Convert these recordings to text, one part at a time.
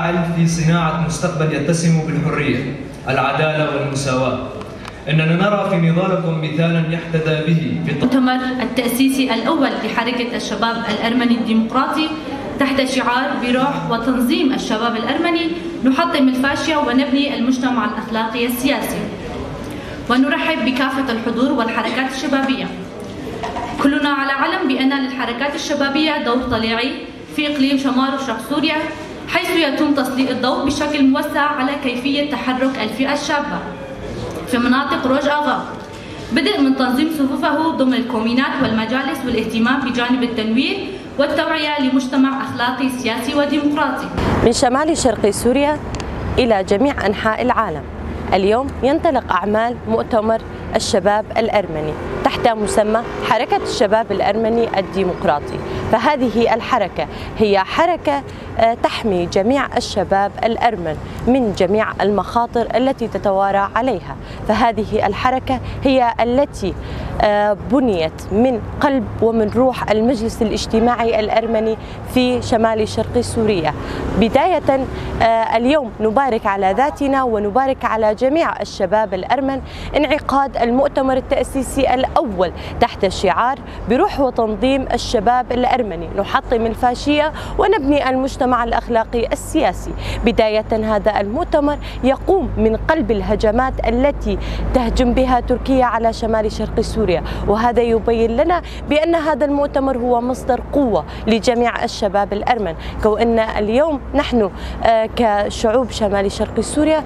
فاعل في صناعة مستقبل يتسم بالحرية، العدالة والمساواة. إننا نرى في نضالكم مثالا يحتذى به في المؤتمر التأسيسي الأول لحركة الشباب الأرمني الديمقراطي تحت شعار بروح وتنظيم الشباب الأرمني نحطم الفاشية ونبني المجتمع الأخلاقي السياسي. ونرحب بكافة الحضور والحركات الشبابية. كلنا على علم بأن للحركات الشبابية دور طليعي في إقليم شمال وشرق سوريا، حيث يتم تسليط الضوء بشكل موسع على كيفية تحرك الفئة الشابة في مناطق روج آغا، بدء من تنظيم صفوفه ضمن الكومينات والمجالس والاهتمام بجانب التنوير والتوعية لمجتمع أخلاقي سياسي وديمقراطي. من شمال شرق سوريا إلى جميع أنحاء العالم، اليوم ينطلق أعمال مؤتمر الشباب الأرمني تحت مسمى حركة الشباب الأرمني الديمقراطي. فهذه الحركة هي حركة تحمي جميع الشباب الأرمن من جميع المخاطر التي تتوارى عليها. فهذه الحركة هي التي بنيت من قلب ومن روح المجلس الاجتماعي الأرمني في شمال شرق سوريا. بداية اليوم نبارك على ذاتنا ونبارك على جميع الشباب الأرمن انعقاد المؤتمر التأسيسي الأول تحت شعار بروح وتنظيم الشباب الأرمني نحطم الفاشية ونبني المجتمع الأخلاقي السياسي. بداية هذا المؤتمر يقوم من قلب الهجمات التي تهجم بها تركيا على شمال شرق سوريا، وهذا يبين لنا بأن هذا المؤتمر هو مصدر قوة لجميع الشباب الأرمن، كون اليوم نحن كشعوب شمال شرق سوريا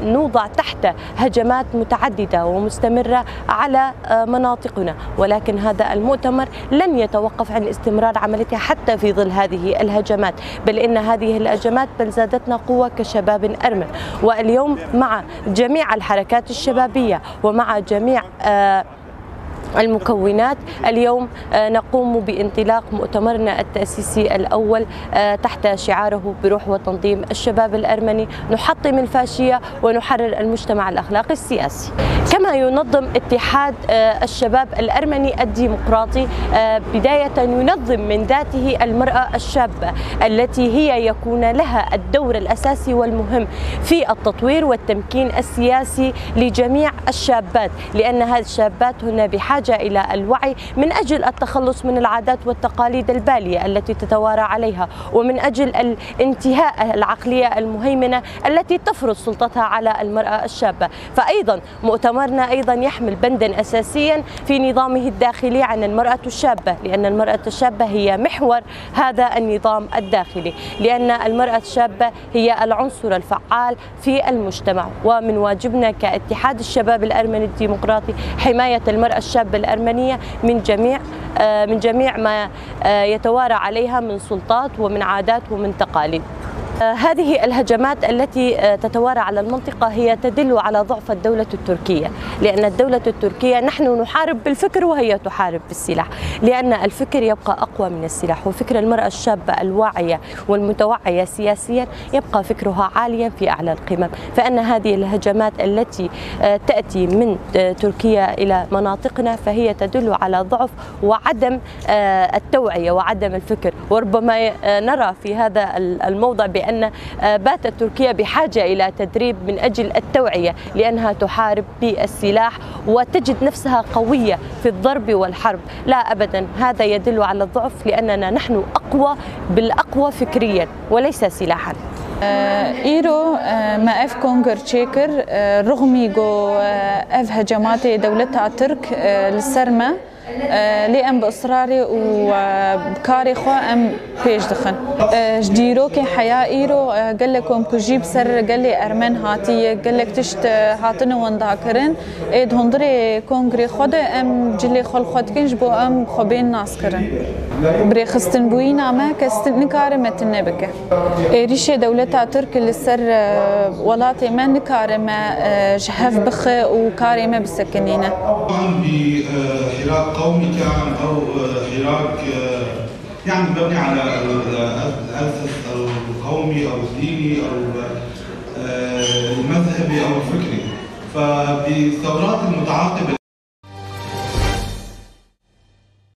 نوضع تحت هجمات متعددة ومستمرة على مناطقنا، ولكن هذا المؤتمر لن يتوقف عن استمرار عملته حتى في ظل هذه الهجمات، بل إن هذه الهجمات بل زادتنا قوة كشباب أرمن. واليوم مع جميع الحركات الشبابية ومع جميع المكونات اليوم نقوم بانطلاق مؤتمرنا التأسيسي الأول تحت شعاره بروح وتنظيم الشباب الأرمني نحطم الفاشية ونحرر المجتمع الأخلاقي السياسي. كما ينظم اتحاد الشباب الأرمني الديمقراطي بداية ينظم من ذاته المرأة الشابة التي هي يكون لها الدور الأساسي والمهم في التطوير والتمكين السياسي لجميع الشابات، لأن هذه الشابات هن بحاجة إلى الوعي من أجل التخلص من العادات والتقاليد البالية التي تتوارى عليها، ومن أجل الانتهاء العقلية المهيمنة التي تفرض سلطتها على المرأة الشابة. فأيضا مؤتمرنا أيضا يحمل بندا أساسيا في نظامه الداخلي عن المرأة الشابة، لأن المرأة الشابة هي محور هذا النظام الداخلي، لأن المرأة الشابة هي العنصر الفعال في المجتمع، ومن واجبنا كاتحاد الشباب الأرمني الديمقراطي حماية المرأة الشابة الأرمنية من جميع ما يتوارى عليها من سلطات ومن عادات ومن تقاليد. هذه الهجمات التي تتوارى على المنطقة هي تدل على ضعف الدولة التركية، لأن الدولة التركية نحن نحارب بالفكر وهي تحارب بالسلاح، لأن الفكر يبقى أقوى من السلاح، وفكر المرأة الشابة الواعية والمتوعية سياسيا يبقى فكرها عاليا في أعلى القمم. فإن هذه الهجمات التي تأتي من تركيا إلى مناطقنا فهي تدل على ضعف وعدم التوعية وعدم الفكر. وربما نرى في هذا الموضع بأن باتت تركيا بحاجة إلى تدريب من أجل التوعية، لأنها تحارب بالسلاح وتجد نفسها قوية في الضرب والحرب. لا أبدا، هذا يدل على الضعف، لأننا نحن أقوى بالأقوى فكريا وليس سلاحا. إيرو ما أف كونغر تشيكر رغم جو أف هجمات دولتها ترك للسرمة لأم بإصراري وبكاري خو أم بيش دخن جديرو كي حياة إيرو قال لكم كجيب سر قال لي أرمن هاتي قال لك تشت هاتنا ونداكرن إد هندري كونغري خود أم جلي خل خود كنج بو أم خبين ناس كرن بري خستن بوينا ما كستن نكار متن بك ريشة دولتها ترك للسر ولاتي ما نكار ما جهف بخ وكاري ما بسكنينه قومي كان او حراك يعني مبني على الاساس القومي او الديني او المذهبي او الفكري، فبالثورات المتعاقبه